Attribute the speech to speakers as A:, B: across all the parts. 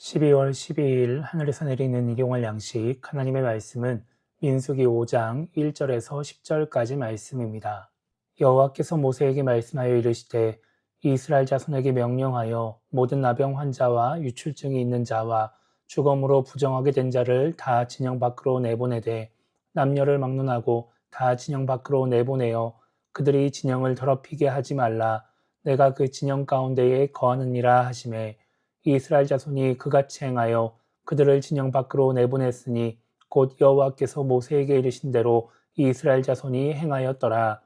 A: 12월 12일 하늘에서 내리는 일용할 양식 하나님의 말씀은 민수기 5장 1절에서 10절까지 말씀입니다. 여호와께서 모세에게 말씀하여 이르시되 이스라엘 자손에게 명령하여 모든 나병 환자와 유출증이 있는 자와 죽음으로 부정하게 된 자를 다 진영 밖으로 내보내되 남녀를 막론하고 다 진영 밖으로 내보내어 그들이 진영을 더럽히게 하지 말라. 내가 그 진영 가운데에 거하느니라 하시매 이스라엘 자손이 그같이 행하여 그들을 진영 밖으로 내보냈으니 곧 여호와께서 모세에게 이르신 대로 이스라엘 자손이 행하였더라.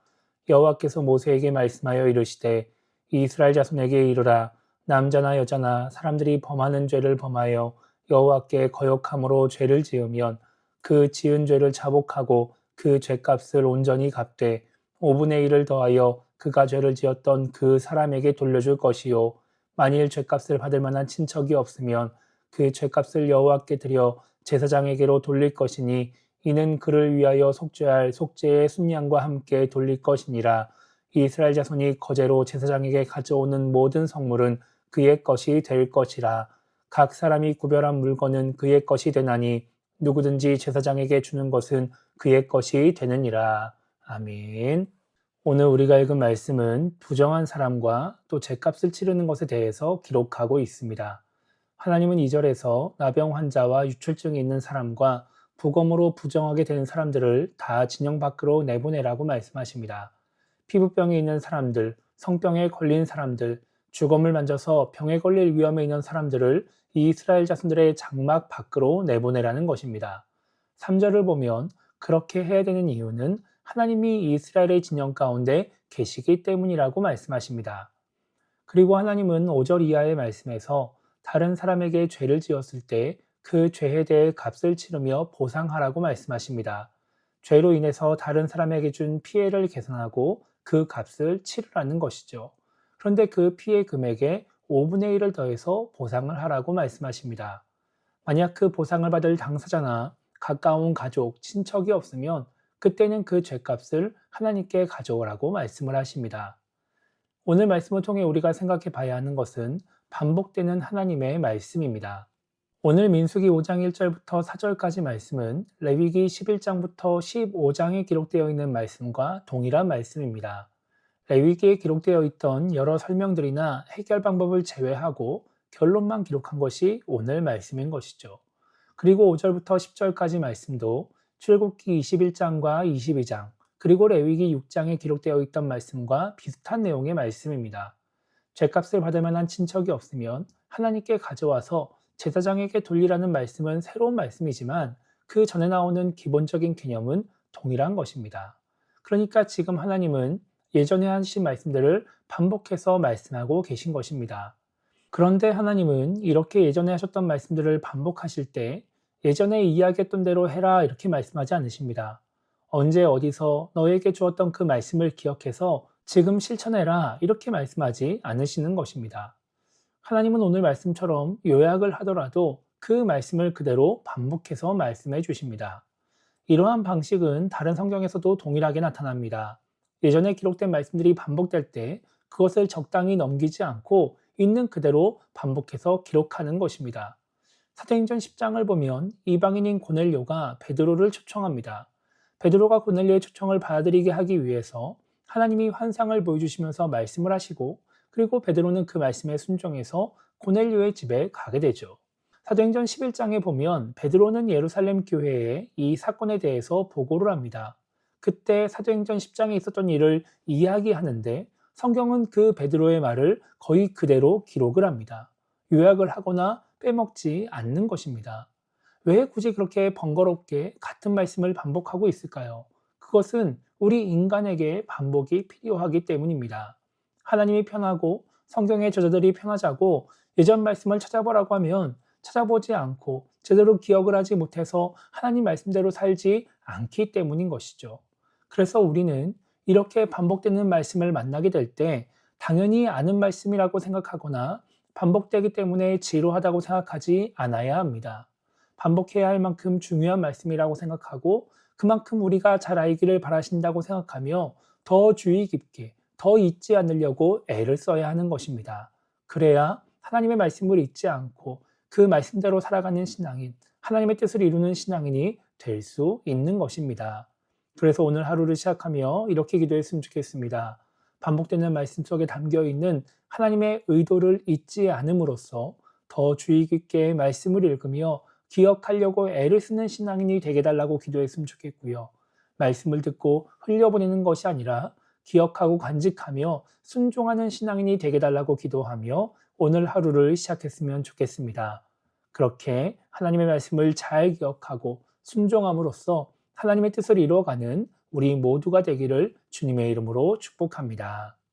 A: 여호와께서 모세에게 말씀하여 이르시되 이스라엘 자손에게 이르라. 남자나 여자나 사람들이 범하는 죄를 범하여 여호와께 거역함으로 죄를 지으면 그 지은 죄를 자복하고 그 죄값을 온전히 갚되 5분의 1을 더하여 그가 죄를 지었던 그 사람에게 돌려줄 것이요 만일 죄값을 받을 만한 친척이 없으면 그 죄값을 여호와께 드려 제사장에게로 돌릴 것이니 이는 그를 위하여 속죄할 속죄의 순양과 함께 돌릴 것이니라. 이스라엘 자손이 거제로 제사장에게 가져오는 모든 성물은 그의 것이 될 것이라. 각 사람이 구별한 물건은 그의 것이 되나니 누구든지 제사장에게 주는 것은 그의 것이 되느니라. 아멘. 오늘 우리가 읽은 말씀은 부정한 사람과 또 죄값을 치르는 것에 대해서 기록하고 있습니다. 하나님은 2절에서 나병 환자와 유출증이 있는 사람과 부검으로 부정하게 된 사람들을 다 진영 밖으로 내보내라고 말씀하십니다. 피부병이 있는 사람들, 성병에 걸린 사람들, 주검을 만져서 병에 걸릴 위험에 있는 사람들을 이스라엘 자손들의 장막 밖으로 내보내라는 것입니다. 3절을 보면 그렇게 해야 되는 이유는 하나님이 이스라엘의 진영 가운데 계시기 때문이라고 말씀하십니다. 그리고 하나님은 5절 이하의 말씀에서 다른 사람에게 죄를 지었을 때 그 죄에 대해 값을 치르며 보상하라고 말씀하십니다. 죄로 인해서 다른 사람에게 준 피해를 계산하고 그 값을 치르라는 것이죠. 그런데 그 피해 금액에 5분의 1을 더해서 보상을 하라고 말씀하십니다. 만약 그 보상을 받을 당사자나 가까운 가족, 친척이 없으면 그때는 그 죄값을 하나님께 가져오라고 말씀을 하십니다. 오늘 말씀을 통해 우리가 생각해 봐야 하는 것은 반복되는 하나님의 말씀입니다. 오늘 민수기 5장 1절부터 4절까지 말씀은 레위기 11장부터 15장에 기록되어 있는 말씀과 동일한 말씀입니다. 레위기에 기록되어 있던 여러 설명들이나 해결 방법을 제외하고 결론만 기록한 것이 오늘 말씀인 것이죠. 그리고 5절부터 10절까지 말씀도 출애굽기 21장과 22장, 그리고 레위기 6장에 기록되어 있던 말씀과 비슷한 내용의 말씀입니다. 죄값을 받을 만한 친척이 없으면 하나님께 가져와서 제사장에게 돌리라는 말씀은 새로운 말씀이지만 그 전에 나오는 기본적인 개념은 동일한 것입니다. 그러니까 지금 하나님은 예전에 하신 말씀들을 반복해서 말씀하고 계신 것입니다. 그런데 하나님은 이렇게 예전에 하셨던 말씀들을 반복하실 때 예전에 이야기했던 대로 해라 이렇게 말씀하지 않으십니다. 언제 어디서 너에게 주었던 그 말씀을 기억해서 지금 실천해라 이렇게 말씀하지 않으시는 것입니다. 하나님은 오늘 말씀처럼 요약을 하더라도 그 말씀을 그대로 반복해서 말씀해 주십니다. 이러한 방식은 다른 성경에서도 동일하게 나타납니다. 예전에 기록된 말씀들이 반복될 때 그것을 적당히 넘기지 않고 있는 그대로 반복해서 기록하는 것입니다. 사도행전 10장을 보면 이방인인 고넬료가 베드로를 초청합니다. 베드로가 고넬료의 초청을 받아들이게 하기 위해서 하나님이 환상을 보여주시면서 말씀을 하시고 그리고 베드로는 그 말씀에 순종해서 고넬료의 집에 가게 되죠. 사도행전 11장에 보면 베드로는 예루살렘 교회에 이 사건에 대해서 보고를 합니다. 그때 사도행전 10장에 있었던 일을 이야기하는데 성경은 그 베드로의 말을 거의 그대로 기록을 합니다. 요약을 하거나 빼먹지 않는 것입니다. 왜 굳이 그렇게 번거롭게 같은 말씀을 반복하고 있을까요? 그것은 우리 인간에게 반복이 필요하기 때문입니다. 하나님이 편하고 성경의 저자들이 편하자고 예전 말씀을 찾아보라고 하면 찾아보지 않고 제대로 기억을 하지 못해서 하나님 말씀대로 살지 않기 때문인 것이죠. 그래서 우리는 이렇게 반복되는 말씀을 만나게 될 때 당연히 아는 말씀이라고 생각하거나 반복되기 때문에 지루하다고 생각하지 않아야 합니다. 반복해야 할 만큼 중요한 말씀이라고 생각하고 그만큼 우리가 잘 알기를 바라신다고 생각하며 더 주의 깊게 더 잊지 않으려고 애를 써야 하는 것입니다. 그래야 하나님의 말씀을 잊지 않고 그 말씀대로 살아가는 신앙인, 하나님의 뜻을 이루는 신앙인이 될 수 있는 것입니다. 그래서 오늘 하루를 시작하며 이렇게 기도했으면 좋겠습니다. 반복되는 말씀 속에 담겨 있는 하나님의 의도를 잊지 않음으로써 더 주의 깊게 말씀을 읽으며 기억하려고 애를 쓰는 신앙인이 되게 달라고 기도했으면 좋겠고요. 말씀을 듣고 흘려보내는 것이 아니라 기억하고 간직하며 순종하는 신앙인이 되게 달라고 기도하며 오늘 하루를 시작했으면 좋겠습니다. 그렇게 하나님의 말씀을 잘 기억하고 순종함으로써 하나님의 뜻을 이루어가는 우리 모두가 되기를 주님의 이름으로 축복합니다.